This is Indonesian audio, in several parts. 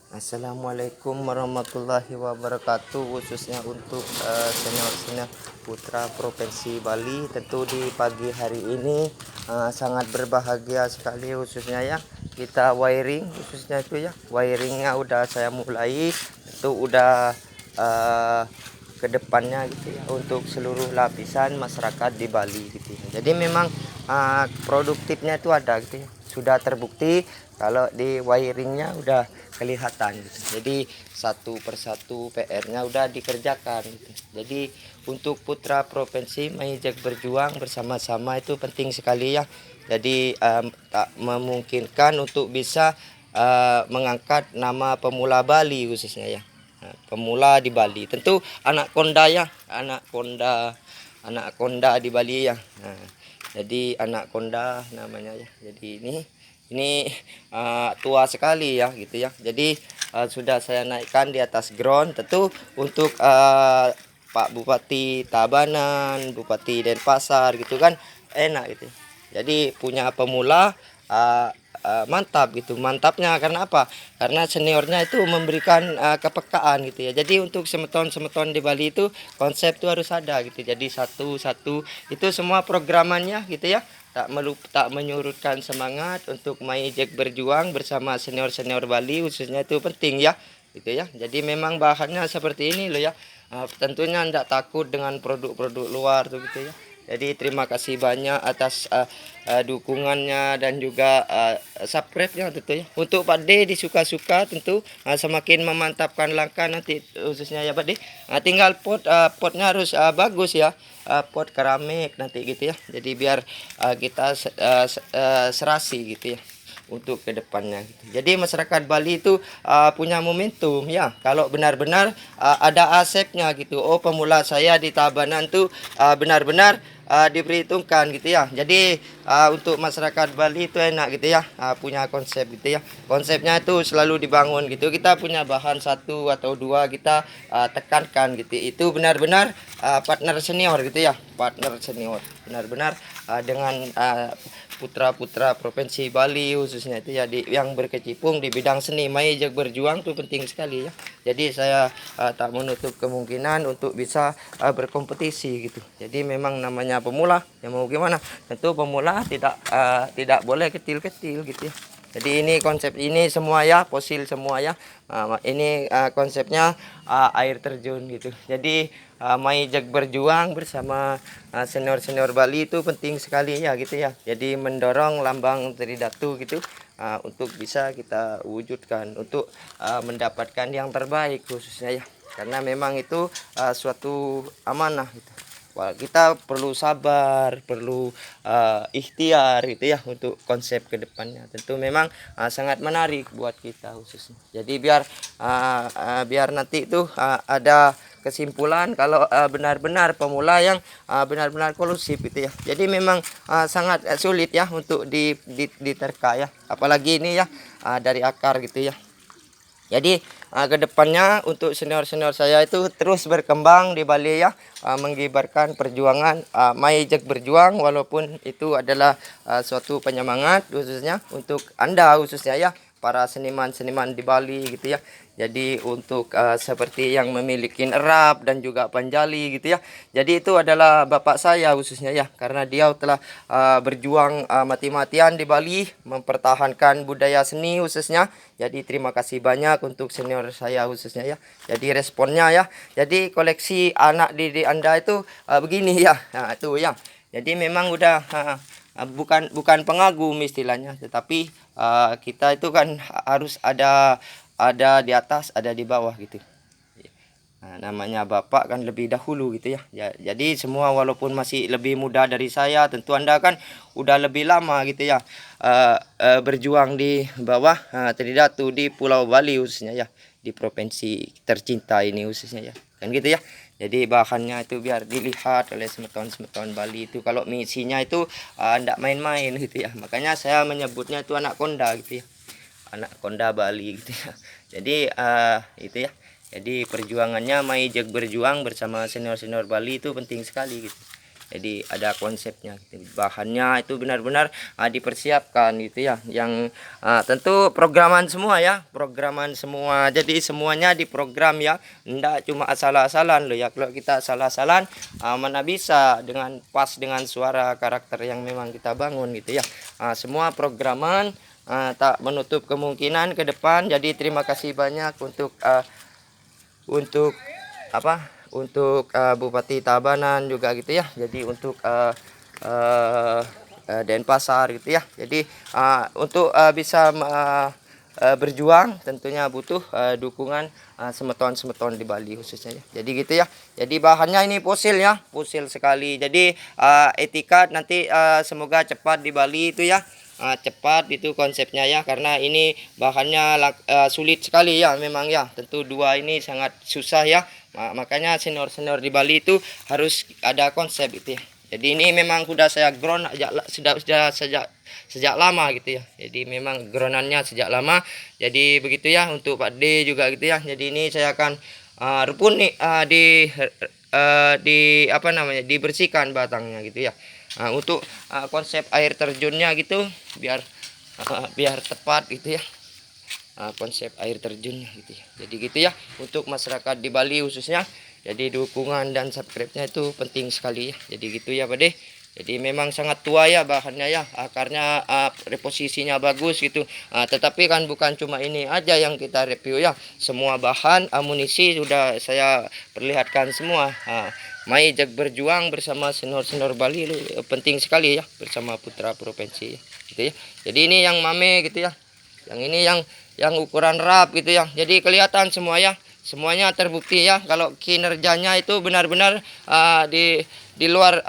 Assalamualaikum warahmatullahi wabarakatuh, khususnya untuk senior-senior putra Provinsi Bali. Tentu di pagi hari ini sangat berbahagia sekali, khususnya ya kita wiring, khususnya itu ya wiringnya udah saya mulai, itu udah kedepannya gitu ya untuk seluruh lapisan masyarakat di Bali gitu ya. Jadi memang produktifnya itu ada gitu ya, sudah terbukti kalau di wiringnya udah kelihatan gitu. Jadi satu persatu PR-nya udah dikerjakan gitu. Jadi untuk putra provinsi mengajak berjuang bersama-sama itu penting sekali ya. Jadi tak memungkinkan untuk bisa mengangkat nama pemula Bali khususnya ya. Nah, pemula di Bali tentu anak konda ya, anak konda di Bali ya. Nah, jadi anak konda namanya ya. Jadi ini tua sekali ya gitu ya. Jadi sudah saya naikkan di atas ground. Tentu untuk Pak Bupati Tabanan, Bupati Denpasar gitu kan enak gitu. Jadi punya pemula mantap gitu. Mantapnya karena apa? Karena seniornya itu memberikan kepekaan gitu ya. Jadi untuk semeton-semeton di Bali itu konsep itu harus ada gitu. Jadi satu-satu itu semua programannya gitu ya. Tak menyurutkan semangat untuk mengejek berjuang bersama senior-senior Bali, khususnya itu penting ya gitu ya. Jadi memang bahannya seperti ini loh ya. Tentunya tidak takut dengan produk-produk luar tuh gitu ya. Jadi terima kasih banyak atas dukungannya dan juga subscribe-nya tentu ya. Untuk Pak D disuka-suka tentu semakin memantapkan langkah nanti khususnya ya Pak D. Tinggal potnya harus bagus ya. Pot keramik nanti gitu ya. Jadi biar kita serasi gitu ya untuk kedepannya gitu. Jadi masyarakat Bali itu punya momentum ya. Kalau benar-benar ada asepnya gitu. Oh, pemula saya di Tabanan tuh benar-benar diperhitungkan gitu ya. Jadi untuk masyarakat Bali itu enak gitu ya. Punya konsep gitu ya. Konsepnya itu selalu dibangun gitu. Kita punya bahan satu atau dua kita tekankan gitu. Itu benar-benar partner senior gitu ya. Partner senior. Benar-benar dengan putra-putra Provinsi Bali khususnya itu ya yang berkecimpung di bidang seni mengajak berjuang itu penting sekali ya. Jadi saya tak menutup kemungkinan untuk bisa berkompetisi gitu. Jadi memang namanya pemula ya mau gimana, tentu pemula tidak boleh kecil-kecil gitu ya. Jadi ini konsep ini semua ya fosil semua ya. Ini konsepnya air terjun gitu. Jadi mengajak berjuang bersama senior-senior Bali itu penting sekali ya gitu ya. Jadi mendorong lambang Tridatu gitu untuk bisa kita wujudkan untuk mendapatkan yang terbaik khususnya ya. Karena memang itu suatu amanah gitu. Wah, kita perlu sabar, perlu ikhtiar gitu ya untuk konsep kedepannya. Tentu memang sangat menarik buat kita khususnya. Jadi biar nanti itu ada kesimpulan kalau benar-benar pemula yang benar-benar kolusif gitu ya. Jadi memang sangat sulit ya untuk diterka ya. Apalagi ini ya dari akar gitu ya. Jadi kedepannya untuk senior-senior saya itu terus berkembang di Bali ya, mengibarkan perjuangan, mengajak berjuang walaupun itu adalah suatu penyemangat khususnya untuk Anda khususnya ya para seniman-seniman di Bali gitu ya. Jadi untuk seperti yang memiliki erap dan juga panjali gitu ya. Jadi itu adalah bapak saya khususnya ya karena dia telah berjuang mati-matian di Bali mempertahankan budaya seni khususnya. Jadi terima kasih banyak untuk senior saya khususnya ya. Jadi responnya ya. Jadi koleksi anak didik Anda itu begini ya. Nah, itu ya. Jadi memang udah bukan pengagum istilahnya, tetapi kita itu kan harus ada di atas, ada di bawah gitu. Nah, namanya bapak kan lebih dahulu gitu ya. Jadi semua walaupun masih lebih muda dari saya, tentu Anda kan udah lebih lama gitu ya berjuang di bawah Tridatu di Pulau Bali khususnya ya, di provinsi tercinta ini khususnya ya. Kan gitu ya. Jadi bahannya itu biar dilihat oleh semeton-semeton Bali itu kalau misinya itu ndak main-main gitu ya. Makanya saya menyebutnya itu anak konda gitu ya. Anak konda Bali gitu ya. Jadi itu ya. Jadi perjuangannya mengajak berjuang bersama senior-senior Bali itu penting sekali gitu. Jadi ada konsepnya gitu. Bahannya itu benar-benar dipersiapkan gitu ya, yang tentu programan semua ya, programan semua. Jadi semuanya diprogram ya, enggak cuma asal-asalan loh ya. Kalau kita asal-asalan mana bisa dengan pas dengan suara karakter yang memang kita bangun gitu ya. Semua programan, tak menutup kemungkinan ke depan. Jadi terima kasih banyak untuk Bupati Tabanan juga gitu ya. Jadi untuk Denpasar gitu ya. Jadi untuk bisa berjuang tentunya butuh dukungan semeton-semeton di Bali khususnya ya. Jadi gitu ya. Jadi bahannya ini fosil ya, fosil sekali. Jadi etikat nanti semoga cepat di Bali itu ya. Cepat itu konsepnya ya, karena ini bahannya sulit sekali ya memang ya. Tentu dua ini sangat susah ya. Makanya senior-senior di Bali itu harus ada konsep itu ya. Jadi ini memang sudah saya ground sejak lama gitu ya. Jadi memang groundannya sejak lama. Jadi begitu ya untuk Pak D juga gitu ya. Jadi ini saya akan rupun nih dibersihkan batangnya gitu ya. Untuk konsep air terjunnya gitu biar tepat gitu ya. Konsep air terjunnya gitu ya. Jadi gitu ya untuk masyarakat di Bali khususnya. Jadi dukungan dan subscribe-nya itu penting sekali ya. Jadi gitu ya Pak De. Jadi memang sangat tua ya bahannya ya, akarnya reposisinya bagus gitu. Tetapi kan bukan cuma ini aja yang kita review ya. Semua bahan amunisi sudah saya perlihatkan semua. Mai jag berjuang bersama senior-senior Bali penting sekali ya, bersama putra provinsi ya, gitu ya. Jadi ini yang mame gitu ya. Yang ini yang ukuran rap gitu ya. Jadi kelihatan semua ya. Semuanya terbukti ya kalau kinerjanya itu benar-benar di luar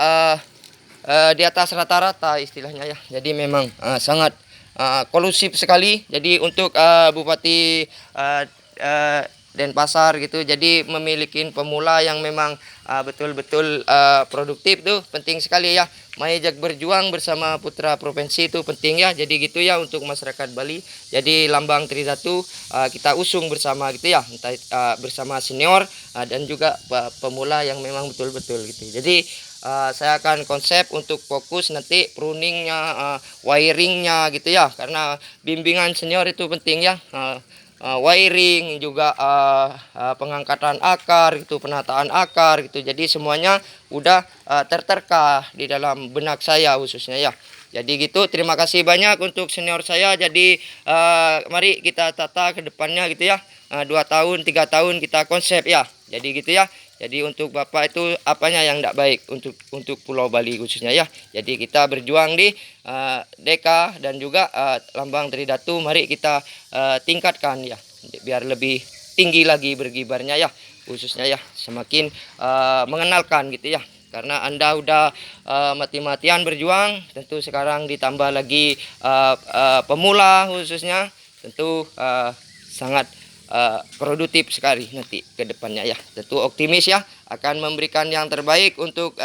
di atas rata-rata istilahnya ya. Jadi memang sangat kolusif sekali. Jadi untuk Bupati Denpasar gitu, jadi memiliki pemula yang memang betul-betul produktif tuh penting sekali ya. Majak berjuang bersama putra provinsi itu penting ya. Jadi gitu ya untuk masyarakat Bali. Jadi lambang Tridatu kita usung bersama gitu ya, entah bersama senior dan juga pemula yang memang betul-betul gitu. Jadi saya akan konsep untuk fokus nanti pruningnya, wiringnya gitu ya, karena bimbingan senior itu penting ya. Wiring juga pengangkatan akar gitu, penataan akar gitu. Jadi semuanya udah terterka di dalam benak saya khususnya ya. Jadi gitu, terima kasih banyak untuk senior saya. Jadi mari kita tata ke depannya gitu ya. 2 tahun 3 tahun kita konsep ya. Jadi gitu ya. Jadi untuk Bapak itu apanya yang tidak baik untuk Pulau Bali khususnya ya. Jadi kita berjuang di Deka dan juga lambang Tridatu, mari kita tingkatkan ya biar lebih tinggi lagi bergibarnya ya, khususnya ya semakin mengenalkan gitu ya. Karena Anda udah mati-matian berjuang, tentu sekarang ditambah lagi pemula khususnya, tentu sangat produktif sekali nanti ke depannya ya. Tentu optimis ya akan memberikan yang terbaik untuk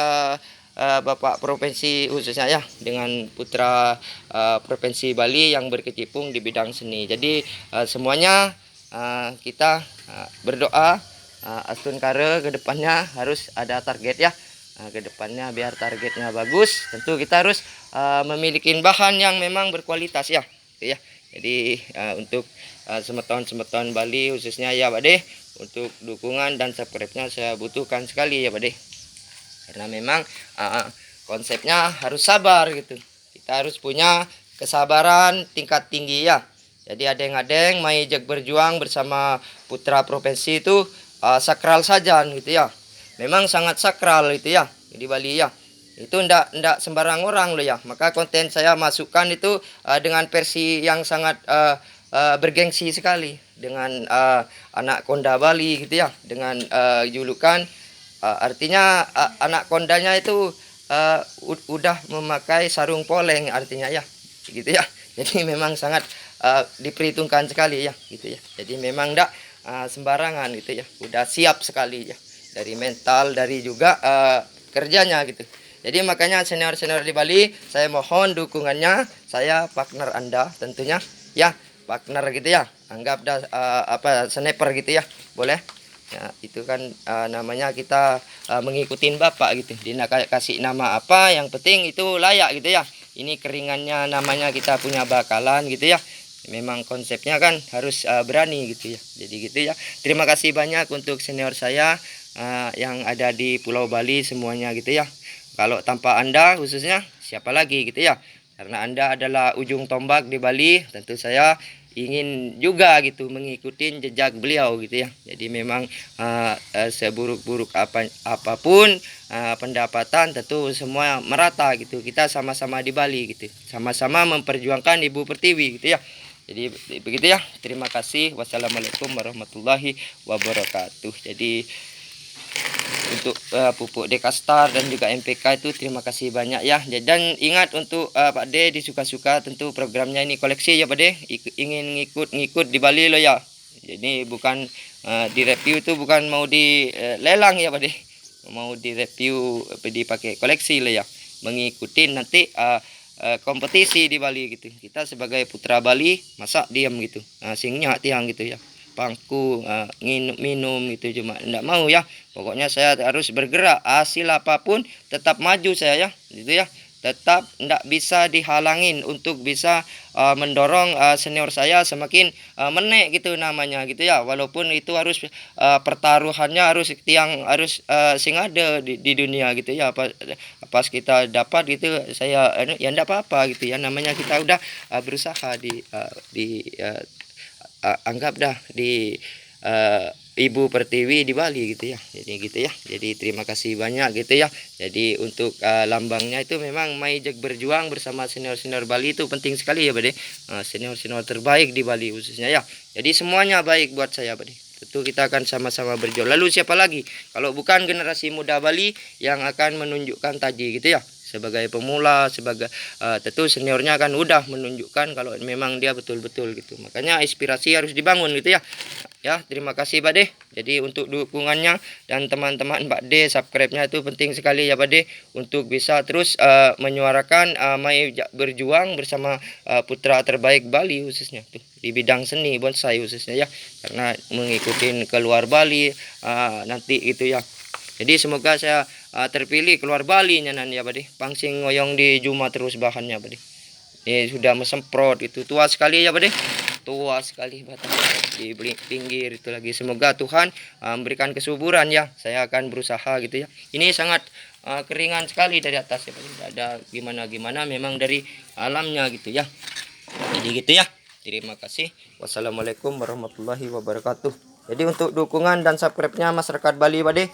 Bapak Provinsi khususnya ya, dengan putra Provinsi Bali yang berkecimpung di bidang seni. Jadi semuanya kita berdoa Astun Kare ke depannya harus ada target ya. Ke depannya biar targetnya bagus, tentu kita harus memiliki bahan yang memang berkualitas ya. Gitu ya. Jadi untuk semeton-semeton Bali khususnya ya Pak De, untuk dukungan dan subscribe-nya saya butuhkan sekali ya Pak De. Karena memang konsepnya harus sabar gitu. Kita harus punya kesabaran tingkat tinggi ya. Jadi adeng-adeng mai jag berjuang bersama putra provinsi itu sakral saja gitu ya. Memang sangat sakral itu ya di Bali ya. Itu ndak sembarang orang loh ya. Maka konten saya masukkan itu dengan versi yang sangat bergengsi sekali, dengan anak konda Bali gitu ya, dengan julukan artinya anak kondanya itu udah memakai sarung poleng artinya ya, gitu ya. Jadi memang sangat diperhitungkan sekali ya, gitu ya. Jadi memang ndak sembarangan gitu ya, udah siap sekali ya, dari mental, dari juga kerjanya gitu. Jadi makanya senior-senior di Bali, saya mohon dukungannya. Saya partner Anda tentunya ya, partner gitu ya. Anggap dah sniper gitu ya. Boleh. Ya, itu kan namanya kita mengikutin bapak gitu. Dia nak kasih nama apa, yang penting itu layak gitu ya. Ini keringannya namanya kita punya bakalan gitu ya. Memang konsepnya kan harus berani gitu ya. Jadi gitu ya. Terima kasih banyak untuk senior saya yang ada di Pulau Bali semuanya gitu ya. Kalau tanpa Anda khususnya siapa lagi gitu ya. Karena Anda adalah ujung tombak di Bali, tentu saya ingin juga gitu mengikuti jejak beliau gitu ya. Jadi memang seburuk-buruk apapun pendapatan tentu semua merata gitu. Kita sama-sama di Bali gitu. Sama-sama memperjuangkan Ibu Pertiwi gitu ya. Jadi begitu ya. Terima kasih. Wassalamualaikum warahmatullahi wabarakatuh. Jadi untuk pupuk Dekastar dan juga MPK itu terima kasih banyak ya. Dan ingat untuk Pak D disuka-suka tentu programnya ini koleksi ya Pak D. Ingin ngikut di Bali lo ya. Jadi bukan di review itu bukan mau di lelang ya Pak D. Mau di review dipakai koleksi lo ya. Mengikuti nanti kompetisi di Bali gitu. Kita sebagai putra Bali masa diam gitu. Singnya tiang gitu ya. Pangku minum gitu cuma enggak mau ya. Pokoknya saya harus bergerak, hasil apapun tetap maju saya ya gitu ya. Tetap enggak bisa dihalangin untuk bisa mendorong senior saya semakin menek gitu namanya gitu ya. Walaupun itu harus pertaruhannya harus tiang harus sing ada di dunia gitu ya. Pas kita dapat gitu saya ya enggak apa-apa gitu ya. Namanya kita udah berusaha anggap dah di Ibu Pertiwi di Bali gitu ya. Jadi gitu ya. Jadi terima kasih banyak gitu ya. Jadi untuk lambangnya itu memang Maijek berjuang bersama senior-senior Bali itu penting sekali ya Bade. Senior-senior terbaik di Bali khususnya ya. Jadi semuanya baik buat saya Bade. Tentu kita akan sama-sama berjuang. Lalu siapa lagi kalau bukan generasi muda Bali yang akan menunjukkan taji gitu ya. Sebagai pemula, sebagai tentu seniornya kan udah menunjukkan kalau memang dia betul-betul gitu. Makanya inspirasi harus dibangun gitu ya. Ya, terima kasih Pak De. Jadi untuk dukungannya dan teman-teman Pak De, subscribe-nya itu penting sekali ya Pak De untuk bisa terus menyuarakan Mai berjuang bersama putra terbaik Bali khususnya tuh di bidang seni bonsai khususnya ya. Karena mengikuti keluar Bali nanti itu ya. Jadi semoga saya terpilih keluar Bali nyanan ya Pak De. Pangsing ngoyong di Juma terus bahannya Pak De. Ini sudah mesemprot itu tua sekali ya Pak De. Tua sekali batang di pinggir itu lagi. Semoga Tuhan memberikan kesuburan ya. Saya akan berusaha gitu ya. Ini sangat keringan sekali dari atas ya Pak De. Tidak ada gimana-gimana memang dari alamnya gitu ya. Jadi gitu ya. Terima kasih. Wassalamualaikum warahmatullahi wabarakatuh. Jadi untuk dukungan dan subscribe-nya masyarakat Bali Pak De,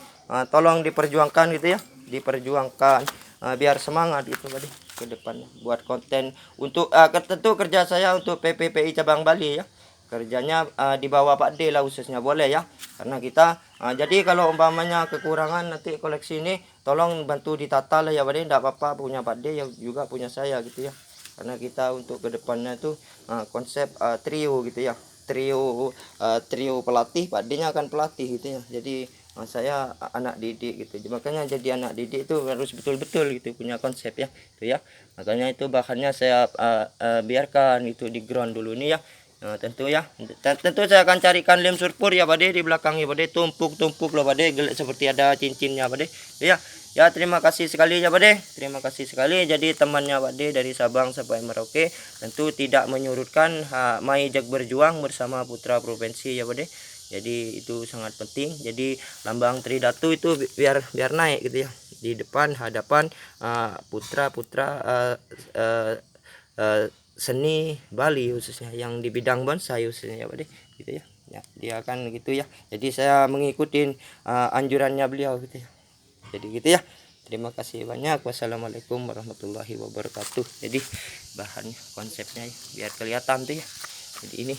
tolong diperjuangkan gitu ya. Diperjuangkan biar semangat gitu Pak De ke depan buat konten untuk tentu kerja saya untuk PPPI cabang Bali ya. Kerjanya di bawah Pak D lah khususnya boleh ya. Karena kita jadi kalau umpamanya kekurangan nanti koleksi ini tolong bantu ditata lah ya Pak D. Enggak apa-apa punya Pak D ya juga punya saya gitu ya. Karena kita untuk kedepannya tuh konsep trio gitu ya. Trio pelatih, Pak D-nya akan pelatih gitu ya. Jadi saya anak didik gitu. Makanya jadi anak didik itu harus betul-betul gitu punya konsep ya. Itu ya. Makanya itu bahannya saya biarkan itu di ground dulu nih ya. Nah, tentu ya. Tentu saya akan carikan lem surpur ya Pak De di belakangnya Pak De, tumpuk-tumpuk loh Pak De, seperti ada cincinnya Pak De. Ya. Ya, terima kasih sekali ya Pak De. Terima kasih sekali. Jadi temannya Pak De dari Sabang sampai Merauke tentu tidak menyurutkan Maijek berjuang bersama putra provinsi ya Pak De. Jadi itu sangat penting. Jadi lambang Tridatu itu biar naik gitu ya. Di depan hadapan putra-putra seni Bali khususnya yang di bidang bonsai khususnya ya Pak De. Gitu ya. Ya, dia akan gitu ya. Jadi saya mengikuti anjurannya beliau gitu ya. Jadi gitu ya. Terima kasih banyak. Wassalamualaikum warahmatullahi wabarakatuh. Jadi bahan konsepnya ya, biar kelihatan tuh ya. Jadi ini